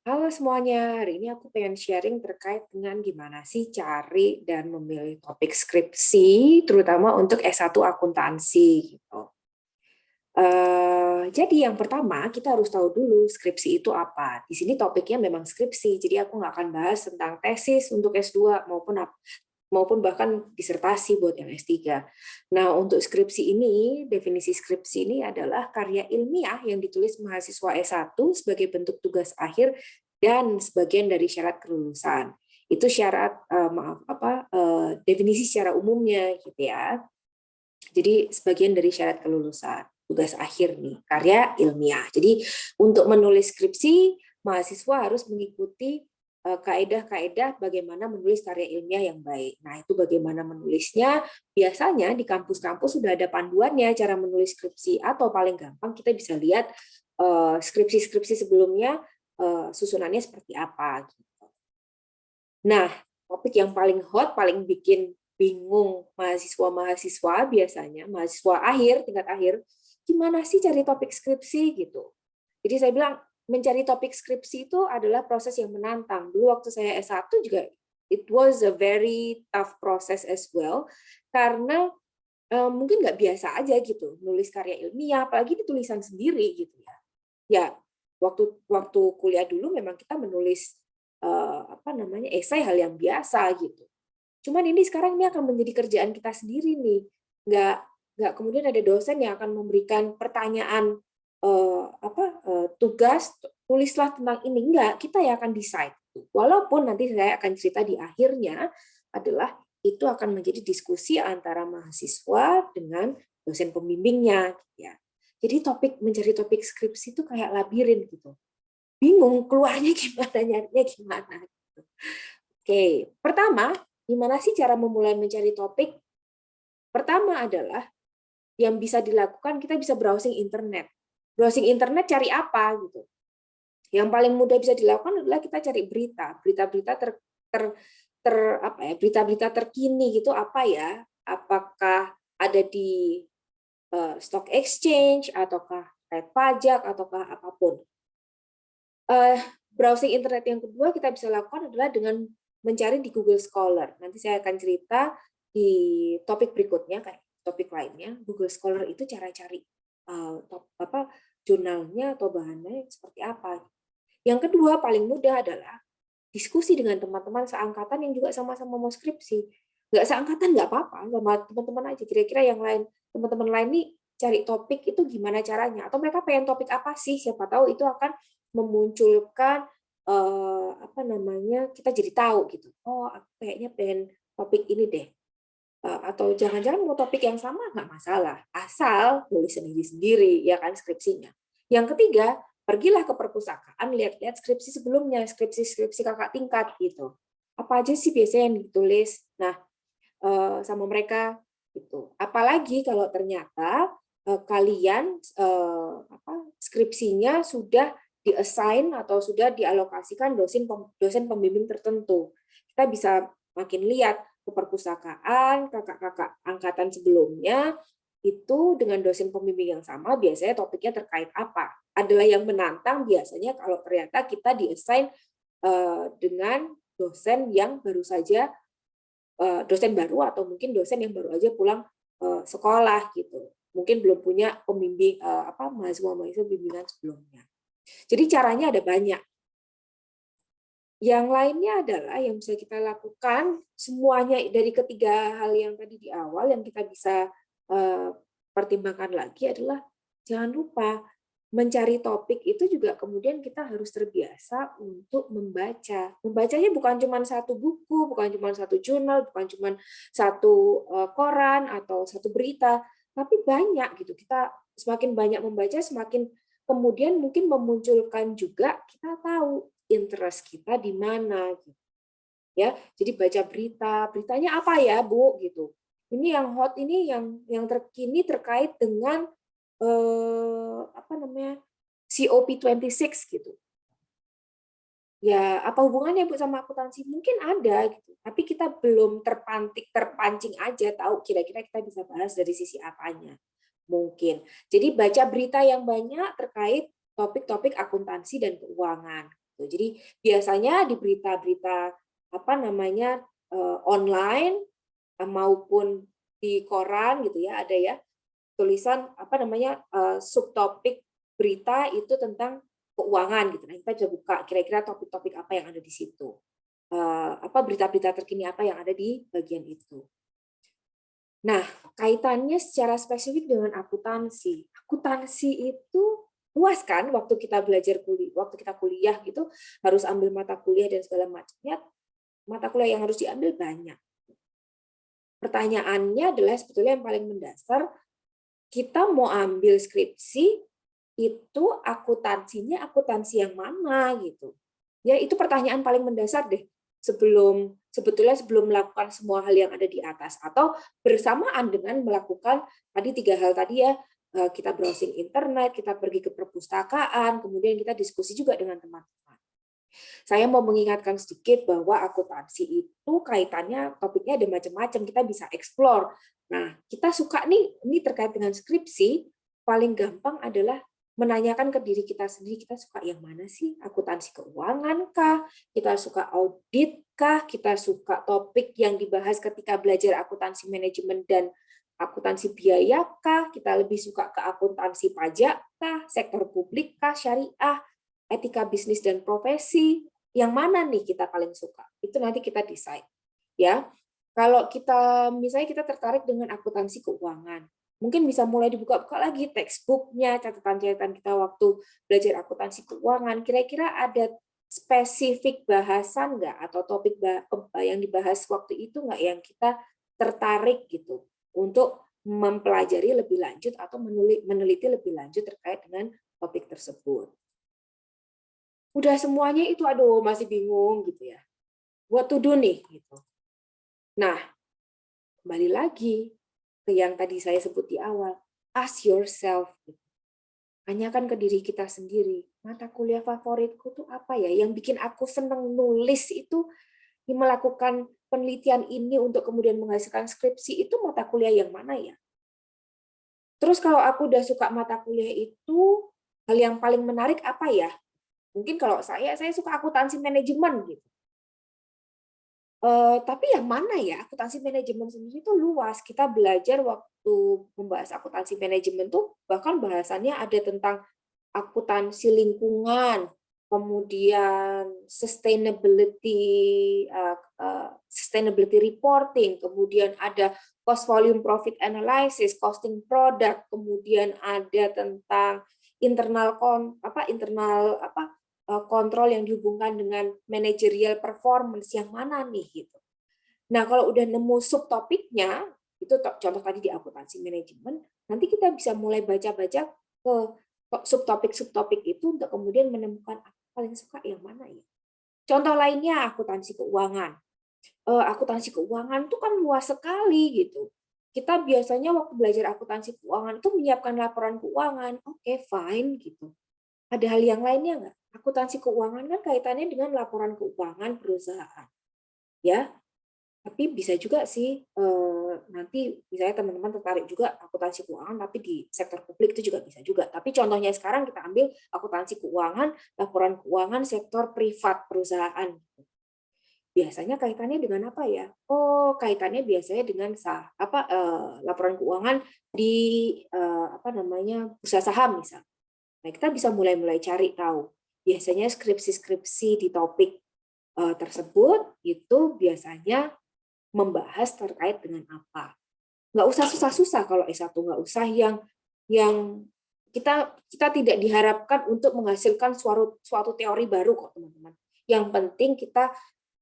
Halo semuanya, hari ini aku pengen sharing terkait dengan gimana sih cari dan memilih topik skripsi, terutama untuk S1 akuntansi gitu. Jadi yang pertama kita harus tahu dulu skripsi itu apa. Di sini topiknya memang skripsi, jadi aku nggak akan bahas tentang tesis untuk S2 maupun bahkan disertasi buat yang S3. Nah, untuk skripsi ini, definisi skripsi ini adalah karya ilmiah yang ditulis mahasiswa S1 sebagai bentuk tugas akhir dan sebagian dari syarat kelulusan. Itu syarat definisi secara umumnya gitu ya. Jadi sebagian dari syarat kelulusan, tugas akhir nih, karya ilmiah. Jadi untuk menulis skripsi, mahasiswa harus mengikuti kaedah-kaedah bagaimana menulis karya ilmiah yang baik. Nah, itu bagaimana menulisnya. Biasanya di kampus-kampus sudah ada panduannya cara menulis skripsi, atau paling gampang kita bisa lihat skripsi-skripsi sebelumnya susunannya seperti apa. Nah, topik yang paling hot, paling bikin bingung mahasiswa-mahasiswa biasanya, mahasiswa akhir, tingkat akhir, gimana sih cari topik skripsi gitu. Jadi saya bilang, mencari topik skripsi itu adalah proses yang menantang. Dulu waktu saya S1 juga, it was a very tough process as well, karena mungkin nggak biasa aja gitu, nulis karya ilmiah, apalagi di tulisan sendiri gitu ya. Ya, waktu waktu kuliah dulu memang kita menulis esai hal yang biasa gitu. Cuman ini sekarang ini akan menjadi kerjaan kita sendiri nih. Nggak kemudian ada dosen yang akan memberikan pertanyaan tugas tulislah tentang ini. Enggak, kita yang akan decide. Walaupun nanti saya akan cerita di akhirnya adalah itu akan menjadi diskusi antara mahasiswa dengan dosen pembimbingnya ya. Jadi mencari topik skripsi itu kayak labirin gitu. Bingung keluarnya gimana, nyarinya gimana. Gitu. Oke, pertama, gimana sih cara memulai mencari topik? Pertama adalah yang bisa dilakukan kita bisa browsing internet. Browsing internet cari apa gitu. Yang paling mudah bisa dilakukan adalah kita cari berita-berita berita-berita terkini gitu apa ya? Apakah ada di stock exchange ataukah terkait pajak ataukah apapun. Browsing internet yang kedua kita bisa lakukan adalah dengan mencari di Google Scholar. Nanti saya akan cerita di topik berikutnya, kayak topik lainnya. Google Scholar itu cara cari jurnalnya atau bahannya seperti apa. Yang kedua paling mudah adalah diskusi dengan teman-teman seangkatan yang juga sama-sama mau skripsi. Nggak seangkatan nggak apa-apa, sama teman-teman aja. Kira-kira yang lain, teman-teman lain nih cari topik itu gimana caranya? Atau mereka pengen topik apa sih? Siapa tahu itu akan memunculkan kita jadi tahu gitu. Oh, aku kayaknya pengen topik ini deh. Atau jangan-jangan mau topik yang sama nggak masalah, asal nulis sendiri-sendiri ya kan skripsinya. Yang ketiga, pergilah ke perpustakaan, lihat-lihat skripsi sebelumnya, skripsi kakak tingkat gitu. Apa aja sih biasanya yang ditulis? Nah, sama mereka gitu. Apalagi kalau ternyata kalian skripsinya sudah di-assign atau sudah dialokasikan dosen pembimbing tertentu. Kita bisa makin lihat ke perpustakaan, kakak-kakak angkatan sebelumnya, itu dengan dosen pembimbing yang sama, biasanya topiknya terkait apa. Adalah yang menantang biasanya kalau ternyata kita di-assign dengan dosen yang baru saja, dosen baru atau mungkin dosen yang baru aja pulang sekolah gitu. Mungkin belum punya pembimbing mahasiswa-mahasiswa bimbingan sebelumnya. Jadi caranya ada banyak. Yang lainnya adalah yang bisa kita lakukan semuanya dari ketiga hal yang tadi di awal yang kita bisa pertimbangkan lagi adalah jangan lupa mencari topik itu juga kemudian kita harus terbiasa untuk membaca. Membacanya bukan cuma satu buku, bukan cuma satu jurnal, bukan cuma satu koran atau satu berita, tapi banyak gitu. Kita semakin banyak membaca, semakin kemudian mungkin memunculkan juga kita tahu interest kita di mana gitu. Ya, jadi baca beritanya apa ya, Bu gitu. Ini yang hot ini yang terkini terkait dengan COP26 gitu. Ya, apa hubungannya Bu sama akuntansi? Mungkin ada gitu, tapi kita belum terpancing aja tahu kira-kira kita bisa bahas dari sisi apanya. Mungkin. Jadi baca berita yang banyak terkait topik-topik akuntansi dan keuangan. gitu. Jadi biasanya di berita-berita online maupun di koran gitu ya, ada ya tulisan subtopik berita itu tentang keuangan gitu. Nah, kita coba buka kira-kira topik-topik apa yang ada di situ. Berita-berita terkini apa yang ada di bagian itu. Nah, kaitannya secara spesifik dengan akuntansi. Akuntansi itu luas kan waktu kita belajar kuliah, waktu kita kuliah gitu harus ambil mata kuliah dan segala macamnya. Mata kuliah yang harus diambil banyak. Pertanyaannya adalah sebetulnya yang paling mendasar, kita mau ambil skripsi itu akuntansinya akuntansi yang mana gitu. Ya, itu pertanyaan paling mendasar deh sebelum melakukan semua hal yang ada di atas, atau bersamaan dengan melakukan tadi 3 hal tadi ya, kita browsing internet, kita pergi ke perpustakaan, kemudian kita diskusi juga dengan teman-teman. Saya mau mengingatkan sedikit bahwa akuntansi itu kaitannya topiknya ada macam-macam, kita bisa explore. Nah, kita suka nih, ini terkait dengan skripsi, paling gampang adalah menanyakan ke diri kita sendiri, kita suka yang mana sih? Akuntansi keuangan kah? Kita suka audit kah? Kita suka topik yang dibahas ketika belajar akuntansi manajemen dan akuntansi biaya kah? Kita lebih suka ke akuntansi pajak kah? Sektor publik kah? Syariah? Etika bisnis dan profesi? Yang mana nih kita paling suka? Itu nanti kita decide. Ya. Kalau misalnya kita tertarik dengan akuntansi keuangan, mungkin bisa mulai dibuka-buka lagi textbook-nya, catatan-catatan kita waktu belajar akuntansi keuangan. Kira-kira ada spesifik bahasan nggak atau topik yang dibahas waktu itu nggak yang kita tertarik gitu untuk mempelajari lebih lanjut atau meneliti lebih lanjut terkait dengan topik tersebut. Udah semuanya itu, aduh masih bingung gitu ya. What to do nih gitu. Nah, kembali lagi ke yang tadi saya sebut di awal, ask yourself. Tanyakan ke diri kita sendiri, mata kuliah favoritku tuh apa ya? Yang bikin aku seneng nulis itu, melakukan penelitian ini untuk kemudian menghasilkan skripsi itu mata kuliah yang mana ya? Terus kalau aku udah suka mata kuliah itu, hal yang paling menarik apa ya? Mungkin kalau saya suka akuntansi manajemen gitu. Tapi yang mana ya? Akuntansi manajemen sendiri itu luas. Kita belajar waktu membahas akuntansi manajemen tuh bahkan bahasannya ada tentang akuntansi lingkungan, kemudian sustainability reporting, kemudian ada cost volume profit analysis, costing product, kemudian ada tentang internal kontrol yang dihubungkan dengan managerial performance, yang mana nih gitu. Nah, kalau udah nemu subtopiknya, itu contoh tadi di akuntansi manajemen, nanti kita bisa mulai baca-baca ke subtopik-subtopik itu untuk kemudian menemukan aku paling suka yang mana ya. Contoh lainnya akuntansi keuangan. Akuntansi keuangan itu kan luas sekali gitu. Kita biasanya waktu belajar akuntansi keuangan itu menyiapkan laporan keuangan. Oke, fine gitu. Ada hal yang lainnya nggak? Akuntansi keuangan kan kaitannya dengan laporan keuangan perusahaan. Ya, tapi bisa juga sih nanti misalnya teman-teman tertarik juga akuntansi keuangan tapi di sektor publik itu juga bisa juga. Tapi contohnya sekarang kita ambil akuntansi keuangan, laporan keuangan sektor privat perusahaan. Biasanya kaitannya dengan apa ya? Oh, kaitannya biasanya dengan laporan keuangan di bursa saham misalnya. Nah, kita bisa mulai cari tahu. Biasanya skripsi-skripsi di topik tersebut itu biasanya membahas terkait dengan apa. Nggak usah susah-susah kalau S1, nggak usah yang kita tidak diharapkan untuk menghasilkan suatu teori baru kok, teman-teman. Yang penting kita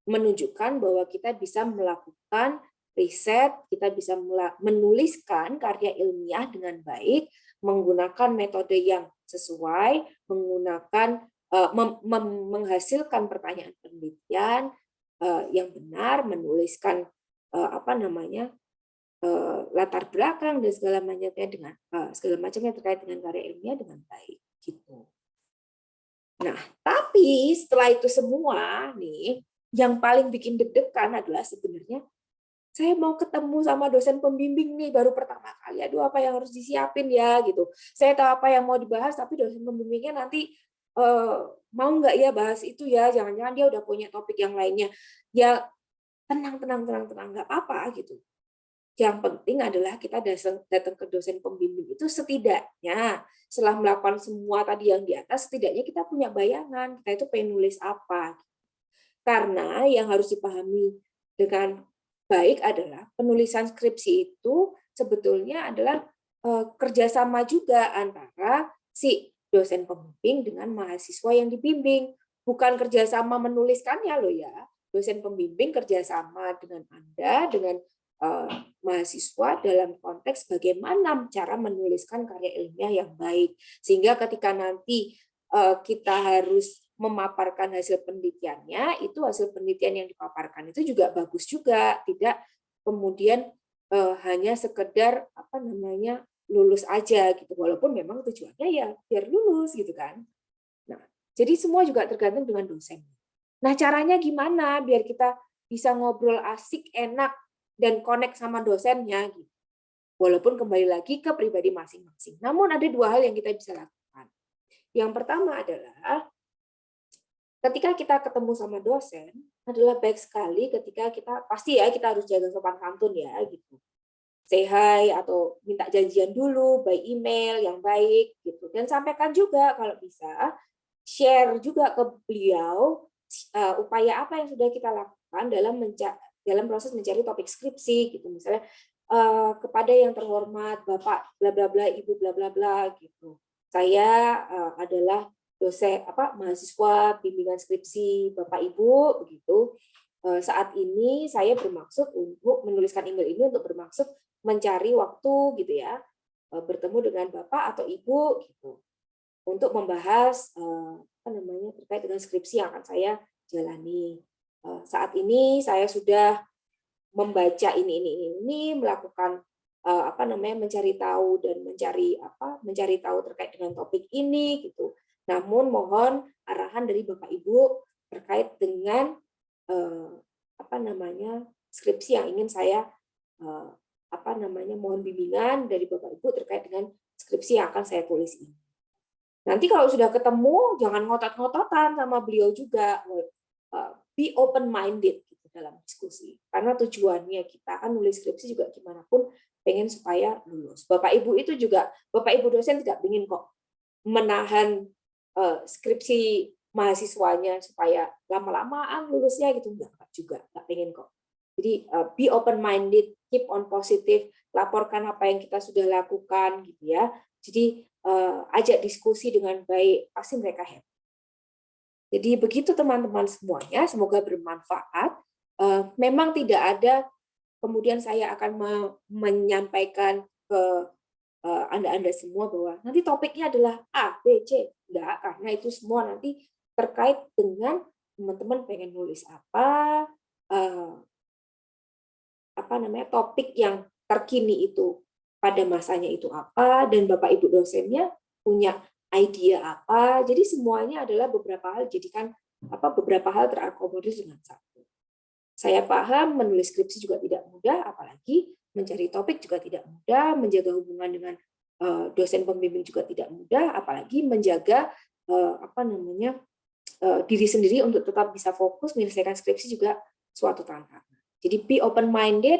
menunjukkan bahwa kita bisa melakukan riset, kita bisa menuliskan karya ilmiah dengan baik, menggunakan metode yang sesuai, menghasilkan pertanyaan penelitian yang benar, menuliskan latar belakang dan segala macamnya terkait dengan karya ilmiah dengan baik gitu. Nah, tapi setelah itu semua nih, yang paling bikin deg-degan adalah sebenarnya saya mau ketemu sama dosen pembimbing nih baru pertama kali. Aduh, apa yang harus disiapin ya gitu. Saya tahu apa yang mau dibahas, tapi dosen pembimbingnya nanti mau nggak ya bahas itu ya, jangan-jangan dia udah punya topik yang lainnya. Ya tenang, nggak apa-apa gitu. Yang penting adalah kita datang ke dosen pembimbing itu setidaknya setelah melakukan semua tadi yang di atas, setidaknya kita punya bayangan kita itu pengen nulis apa. Karena yang harus dipahami dengan baik adalah penulisan skripsi itu sebetulnya adalah kerjasama juga antara si dosen pembimbing dengan mahasiswa yang dibimbing. Bukan kerjasama menuliskannya loh ya. Dosen pembimbing kerjasama dengan Anda, dengan mahasiswa dalam konteks bagaimana cara menuliskan karya ilmiah yang baik. Sehingga ketika nanti kita harus memaparkan hasil penelitiannya, itu hasil penelitian yang dipaparkan itu juga bagus juga, tidak kemudian hanya sekedar apa namanya lulus aja gitu, walaupun memang tujuannya ya biar lulus gitu kan. Nah, jadi semua juga tergantung dengan dosen. Nah, caranya gimana biar kita bisa ngobrol asik, enak, dan connect sama dosennya gitu. Walaupun kembali lagi ke pribadi masing-masing. Namun ada dua hal yang kita bisa lakukan. Yang pertama adalah ketika kita ketemu sama dosen, adalah baik sekali ketika kita, pasti ya kita harus jaga sopan santun ya, gitu. Say hi, atau minta janjian dulu, by email yang baik, gitu. Dan sampaikan juga kalau bisa, share juga ke beliau, upaya apa yang sudah kita lakukan dalam proses mencari topik skripsi, gitu. Misalnya, kepada yang terhormat, Bapak bla bla bla, Ibu bla bla bla, gitu. Saya adalah dosen mahasiswa bimbingan skripsi Bapak Ibu begitu. Saat ini saya bermaksud untuk menuliskan email ini untuk bermaksud mencari waktu gitu ya, bertemu dengan Bapak atau Ibu gitu untuk membahas terkait dengan skripsi yang akan saya jalani. Saat ini saya sudah membaca ini melakukan mencari tahu dan mencari tahu terkait dengan topik ini gitu. Namun mohon arahan dari Bapak Ibu terkait dengan skripsi yang ingin saya mohon bimbingan dari Bapak Ibu terkait dengan skripsi yang akan saya tulis ini. Nanti kalau sudah ketemu jangan ngotot-ngototan sama beliau juga. Be open minded gitu dalam diskusi. Karena tujuannya kita kan nulis skripsi juga gimana pun pengen supaya lulus. Bapak Ibu itu juga, Bapak Ibu dosen tidak ingin kok menahan skripsi mahasiswanya supaya lama-lamaan lulusnya gitu, enggak juga, enggak pengen kok. Jadi be open minded, keep on positive, laporkan apa yang kita sudah lakukan gitu ya. Jadi ajak diskusi dengan baik, pasti mereka happy. Jadi begitu teman-teman semuanya, semoga bermanfaat. Memang tidak ada kemudian saya akan menyampaikan ke Anda semua bahwa nanti topiknya adalah A, B, C. Enggak, karena itu semua nanti terkait dengan teman-teman pengen nulis topik yang terkini itu pada masanya itu apa, dan Bapak Ibu dosennya punya idea apa. Jadi semuanya adalah beberapa hal beberapa hal terakomodir dengan satu. Saya paham menulis skripsi juga tidak mudah, apalagi mencari topik juga tidak mudah, menjaga hubungan dengan dosen pembimbing juga tidak mudah, apalagi menjaga diri sendiri untuk tetap bisa fokus menyelesaikan skripsi juga suatu tantangan. Jadi be open minded,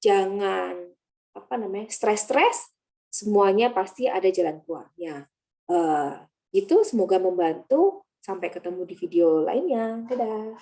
jangan stres-stres, semuanya pasti ada jalan keluarnya. Itu semoga membantu. Sampai ketemu di video lainnya. Dadah.